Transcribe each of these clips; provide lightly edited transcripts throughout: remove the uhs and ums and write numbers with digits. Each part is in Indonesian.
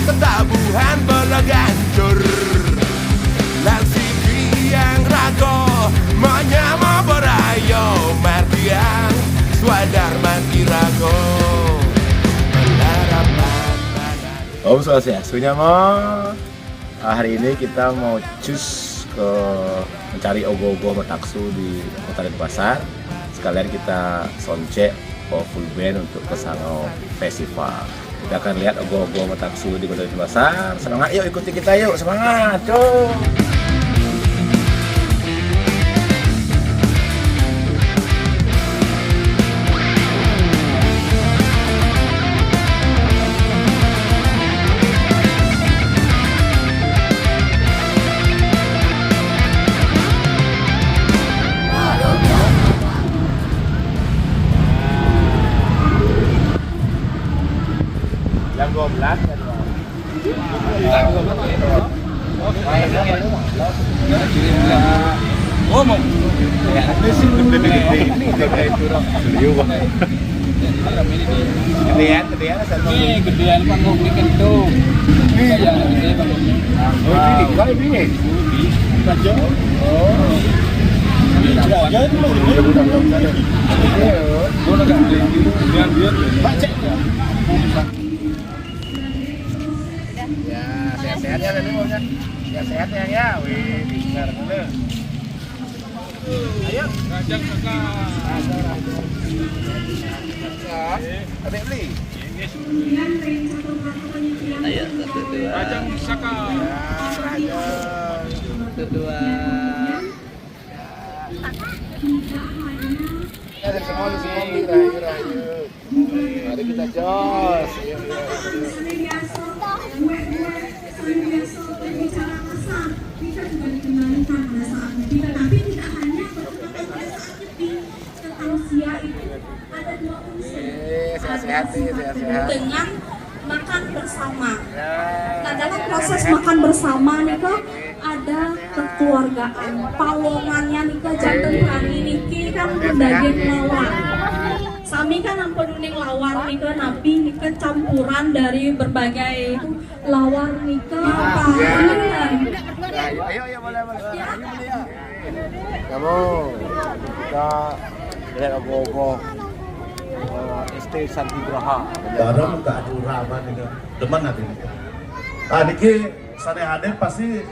ketabuhan berlegancur lan siki yang rago menyama berayo martian swadar mati rago melarapan badan. Om Swastiastu mo. Hari ini kita mau cus ke mencari ogoh-ogoh metaksu di Kota Denpasar. Sekalian kita soundcheck full band untuk ke Sanau Festival. Kita akan lihat ogoh-ogoh metaksu di Kota Denpasar. Semangat yuk, ikuti kita yuk, semangat, cuk. Jam 12 kan. Ngomong. Gedean panggung ini kentung. Yang gede panggungnya. Ya, sehat-sehat ya tadi mau kan? Sehat-sehat ya, wih, pintar dulu. Ayo, Rajang Saka. Adik beli. Ayo, 1, 2. Rajang Saka. Rajang. 1, 2. Ada semua rayu. Mari kita jos. Sehat-sehat. Dengan makan bersama. Nah, dalam proses makan bersama nih kok ada kekeluargaan. Pawongannya nih kok janten kami niki kan daging lawar. Sami kan ampun uning lawar nih kok nabi nih kok campuran dari berbagai lawar nih kok. Ayo boleh. Ayo beli ya. Kamu kita lihat ogoh-ogoh ST Santi Graha. Barang tak juraman ini, teman nanti. Ah niki sane ade pasti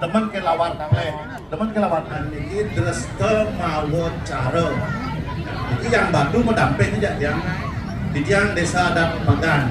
teman ke lawar tangle, teman ke lawar niki terus ke mawon cara. Niki yang Batu mendamping aja yang desa adat Magan,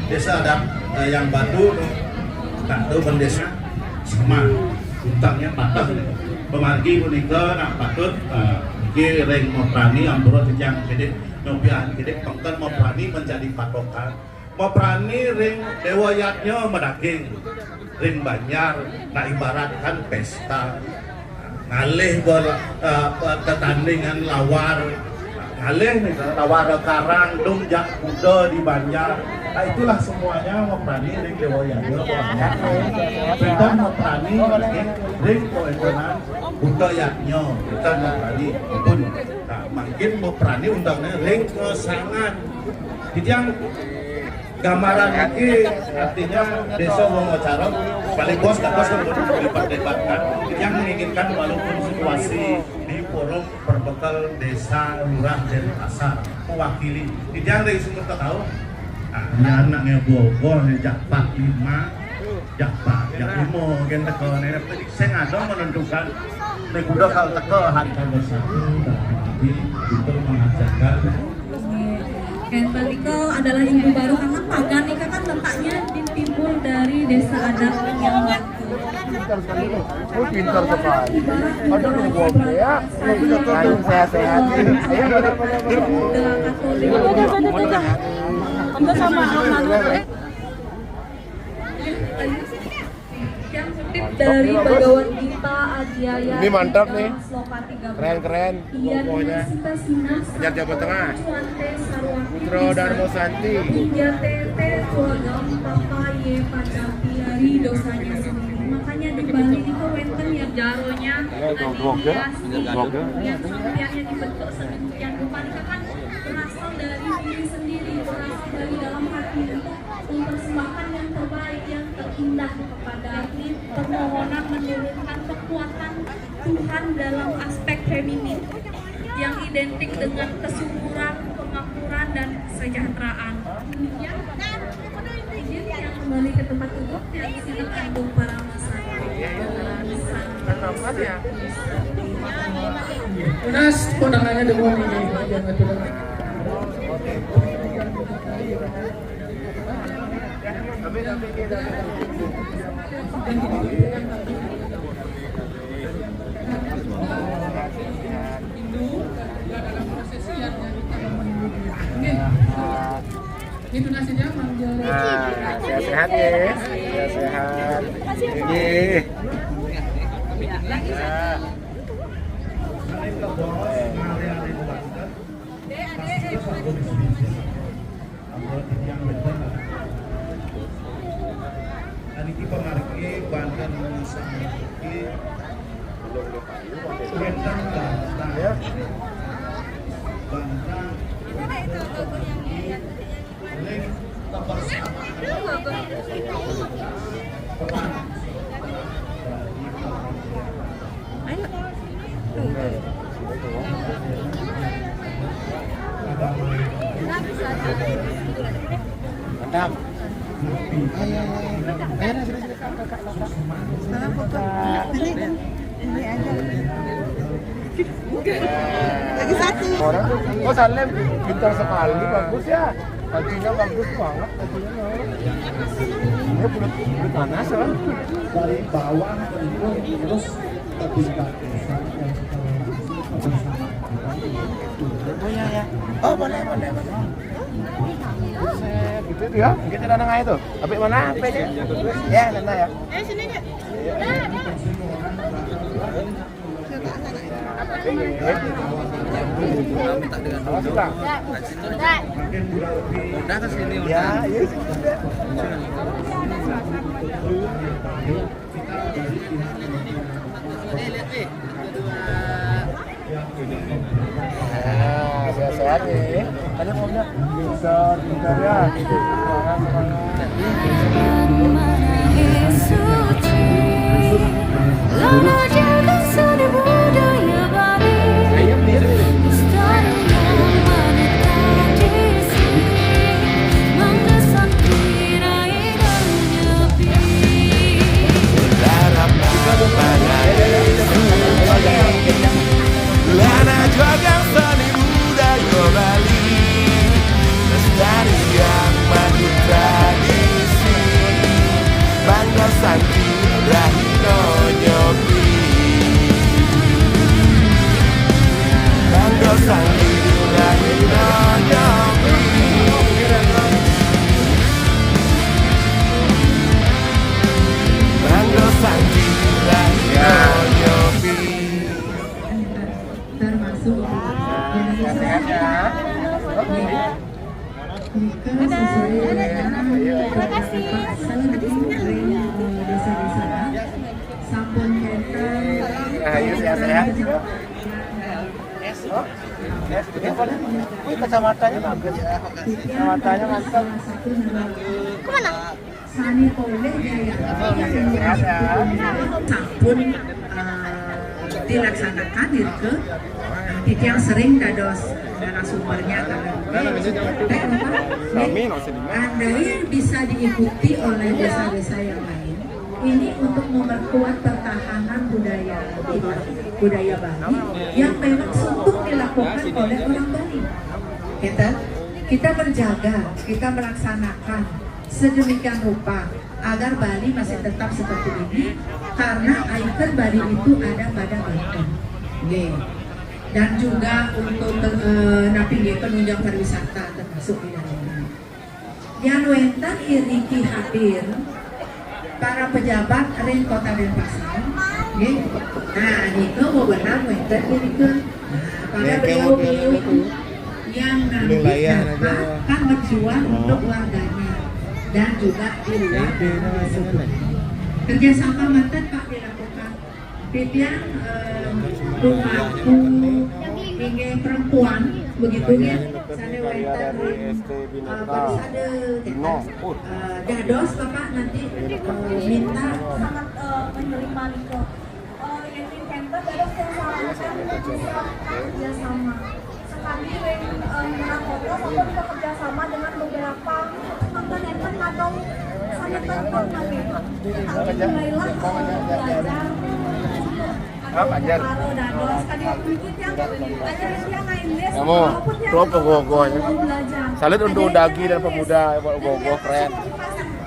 desa adat yang Batu, tak tahu bendesa sama utangnya patah. Pemargi punika nak patut niki ring moprani ampura yang gede. Nopian, jadi pengkan mau berani menjadi patokan, mau berani ring dewayatnya medaging, ring banjar, nah ibaratkan pesta, ngalih pertandingan lawar, ngalih misalnya lawar karang, dungjak kuda di banjar, nah itulah semuanya mau berani ring dewayatnya, kita mau berani ring koekonan budayanya, kita mau berani pun. Makin mau berani undangnya ring kesangan. Jadi yang gambaran ini artinya desa Wonocarok paling bos kan diperdebatkan. Yang menginginkan walaupun situasi di forum berbekal desa lurah dan pasar mewakili. Jadi yang dari sumber tahu. Nah, anaknya bogoh japak 5, japak 5 gen teko nenek saya ngado menentukan nek udah kalau teko harga bersatu. Itu mengajarkan. Ken Baliko adalah ibu baru karena Pagan ini kan letaknya di timur dari desa adat yang Batu. Pintar sekali. Oh, pintar sekali. Aduh, gua ya. Ayo sehat-sehat. Ayo Enggak sama yang kutip dari Bhagavad Gita Adhyaya. Ini mantap nih. Sloka 13. Keren pokoknya. Ajar Jawa Tengah. Putro Darmo Santi. Tete Tuagam Papaye Pacapi dari dosanya sendiri. Makanya di Bali itu wenten ya jaronya. Yang sampiannya dibentuk sedemikian rupa ini kan berasal dari diri sendiri, berasal dari dalam hati untuk mempersembahkan yang terbaik, yang terindah kepada permohonan menurunkan kekuatan Tuhan dalam aspek feminin yang identik dengan kesuburan, kemakmuran, dan kesejahteraan. Izin yang kembali ke tempat duduk yang kita kandung para masa. Unas kondangannya dengan ini jangan tunangan. Itu nasinya manggil. Sehat ya, sehat. Ini. Aniki pengariki Banten Saniki Bentang ya Bantang Link Mantap. Lagi satu. Orang tuh, oh Salem pintar sekali, bagus ya. Bajunya bagus banget, bajunya. Dia bulat panas kan? dari bawah terus ke tingkat desa Oh iya ya. Oh boleh. Gitu tuh ya, kita danang aja tuh. Sampai mana? Sampai ya? Ya, nana ya. Sini deh. Minta dengan duduk. Udah ke sini udah. Ya, iya sih. Lihat nih. Nah, sehat-sehat nih. Tadi ngomongnya bisa ya. Lana Jogang seni budaya Bali, lestarian madu tradisi, bangga santi rahino nyobi, bangga santi rahino nyobi, bangga santi rahino nyobi. Termasuk Sehat ya. sesuai desa-desa sampun Ayo sehat-sehat. Wih, kacamatanya bagus ya. Kacamatanya mantap. kemana? Sani boleh ya Sehat ya. sampun dilaksanakan gitu itu yang sering dados narasumbernya andai bisa diikuti oleh desa-desa yang lain ini untuk memperkuat pertahanan budaya kita, budaya Bali yang memang sungguh dilakukan oleh orang Bali. Kita menjaga, kita melaksanakan sedemikian rupa agar Bali masih tetap seperti ini karena ikon Bali itu ada pada Banten. Dan juga untuk penunjang pariwisata termasuk di dalamnya. Yang wentan iriki hadir para pejabat ring Kota Denpasar. Nah, itu benar wentan iriki. Pada beliau itu yang nanti akan berjuang untuk warganya dan juga di luar kerjasama mantan Pak dilakukan Pipian rumahku hingga perempuan begitu ya bagus ada dados Bapak nanti minta sangat menerima Niko. Yang inventer dados yang sarankan bisa kerjasama. Sekali menakoto atau bisa kerjasama dengan beberapa komponen atau sangat nanti. Mulailah belajar Ajar. Kalau dados tadi sedikit yang ajar yang main des. Kamu klub ogoh-ogohnya. Salut untuk dagi dan pemuda ogoh-ogoh keren.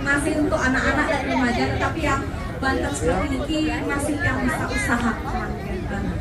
Masih untuk anak-anak dan remaja, tetapi yang Banten seperti ini masih yang bisa usahakan.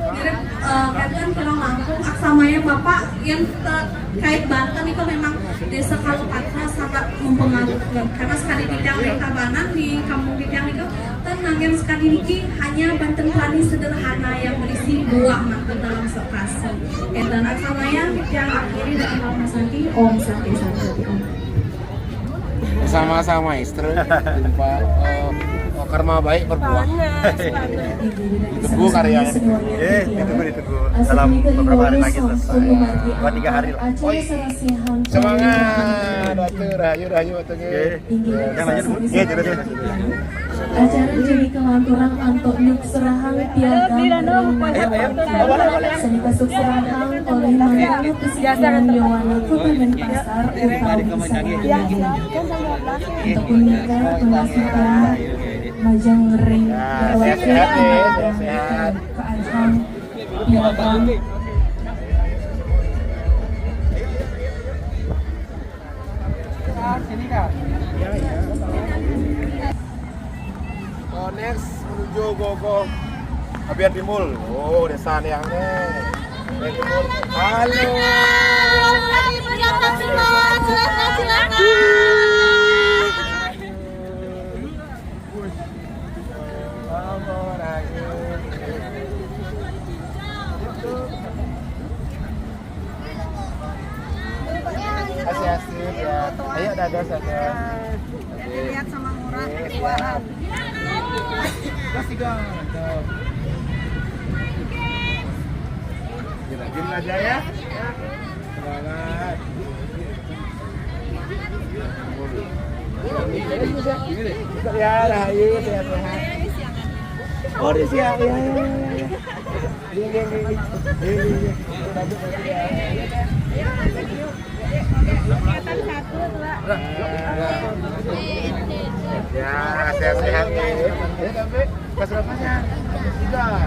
Jadi kalian kurang mampu aksamanya Bapak yang terkait Banten itu memang desa Kalupatra sangat mempengaruhi karena sekali bidang Tabanan di kampung bidang itu tenangin sekali ini hanya Banten Plani sederhana yang berisi buah mantu dalam seprasi. Dan aksamanya yang akhiri dengan Om Santi, Om Santi Santi Om. Sama-sama istri jumpa karma baik berbuah. Ditunggu karyanya. Ditunggu. Dalam beberapa hari lagi selesai. 2-3 hari lah. Semangat. Rayu atuh. Yang lanjut dulu. Jadi. Acara jadi kelanturan untuk nyuk serahang piagam seni kasuk serahang oleh mantan Presiden Yowana Kota Denpasar Utara untuk uniknya pengasuhan Majang Ring berwakil keajang piagam Next menuju Gogo Abiar Timul. Oh, desa Neangnya. Halo. Asik-asik ya. Ayo dadah saja. Lihat sama murah. Gini aja ya. Semangat. Ya, Rahayu sehat-sehat. Oh, di siap ya. Ya, sehat-sehat nih. Ya, tapi pas berapanya? 3.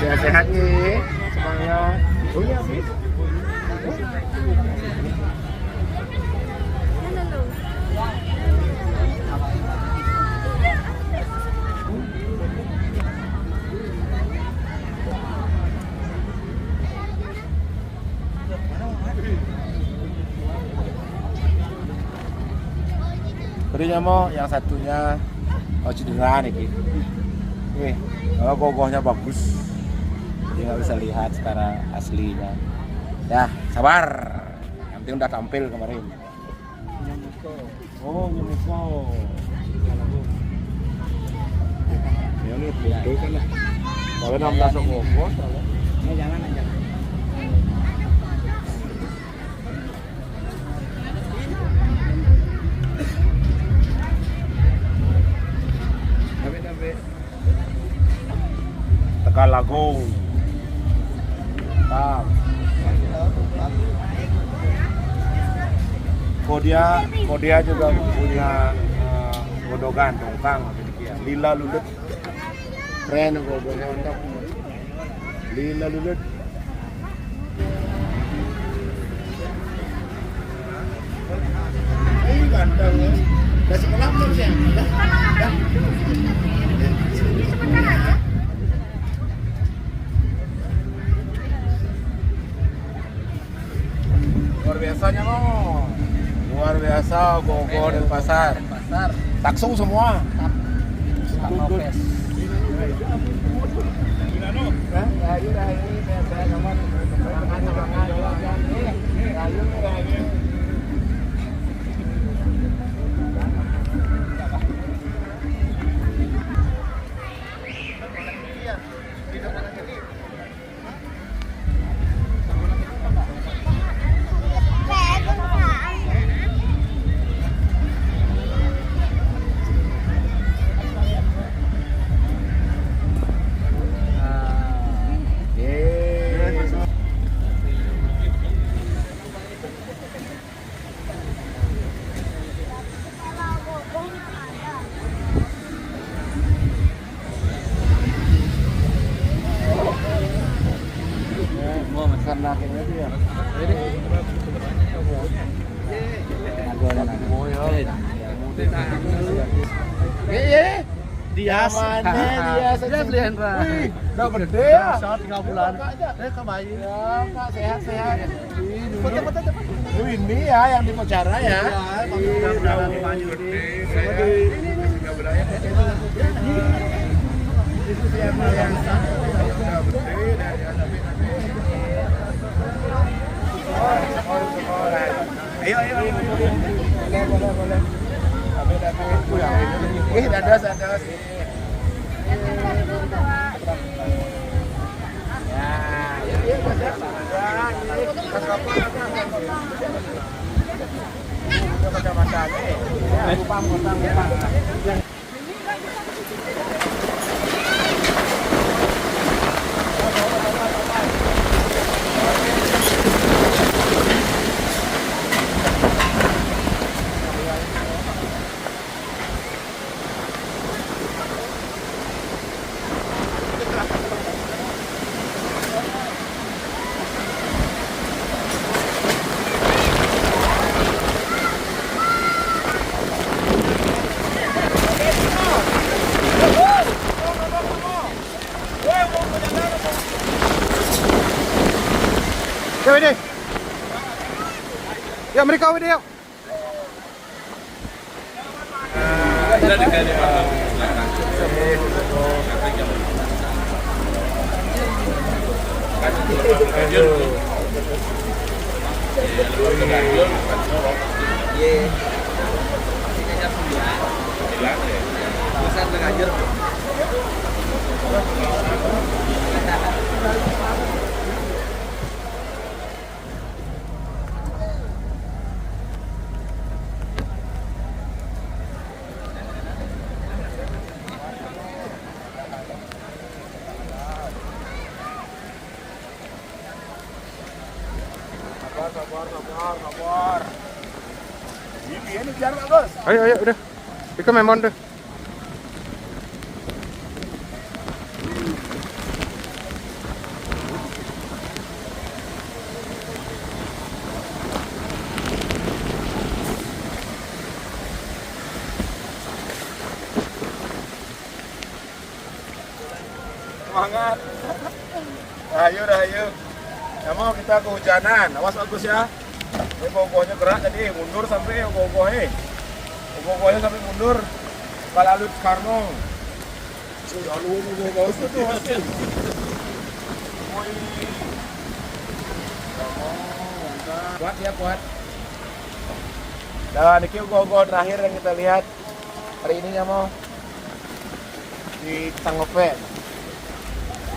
Sehat-sehat nih. Semangat. Punya habis. Berinya mau yang satunya cedera nih. Nih, kalau gogohnya bagus. Dia nggak bisa lihat secara aslinya. Ya, sabar. Yang penting udah tampil kemarin. Oh, Nyumuko. Ya ini foto kan lah. Kalau 16 gogoh, Ini jangan aja. Tegalago. Tam. Kodia juga punya godogan tongkang demikian. Lila lulut. Keren godogannya untuk Lila lulut. Ganteng ya. Udah sekolah belum sih? Luar biasanya mau. Luar biasa Gogo dan pasar. Taksu semua. Taknopes. Rayu. Saya nomor semangat. Rayu. dia saja beli Hendra. Udah gede ya. 3 bulan. Kebayi. Kak sehat-sehat. Cepat. Ini ya yang di Pocara ya. Ayo. Boleh. Dados. Yuk ini. Yuk mereka ini yuk. Sabar. Ini biar bagus. Ayo udah. Ika memon deh. Semangat. Ayo. Ya mau kita kehujanan. Awas bagus ya. Ini gogohnya gerak jadi mundur sampai gogohnya. Gogohnya sampai mundur. Balalut Karno. Sudah lu gogoh itu tuh hasil. Kuat ya kuat. Dan ini gogoh terakhir yang kita lihat hari ini ya mau di Sangope.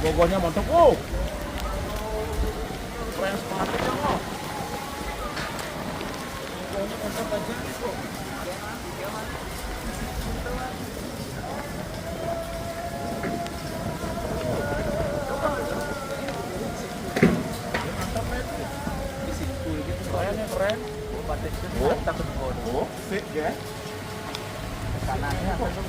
Gogohnya mantap. Keren banget ya mau. Gogohnya mantap aja kok. Keren. Takut bodoh. Fit ya. Kanannya apa tuh?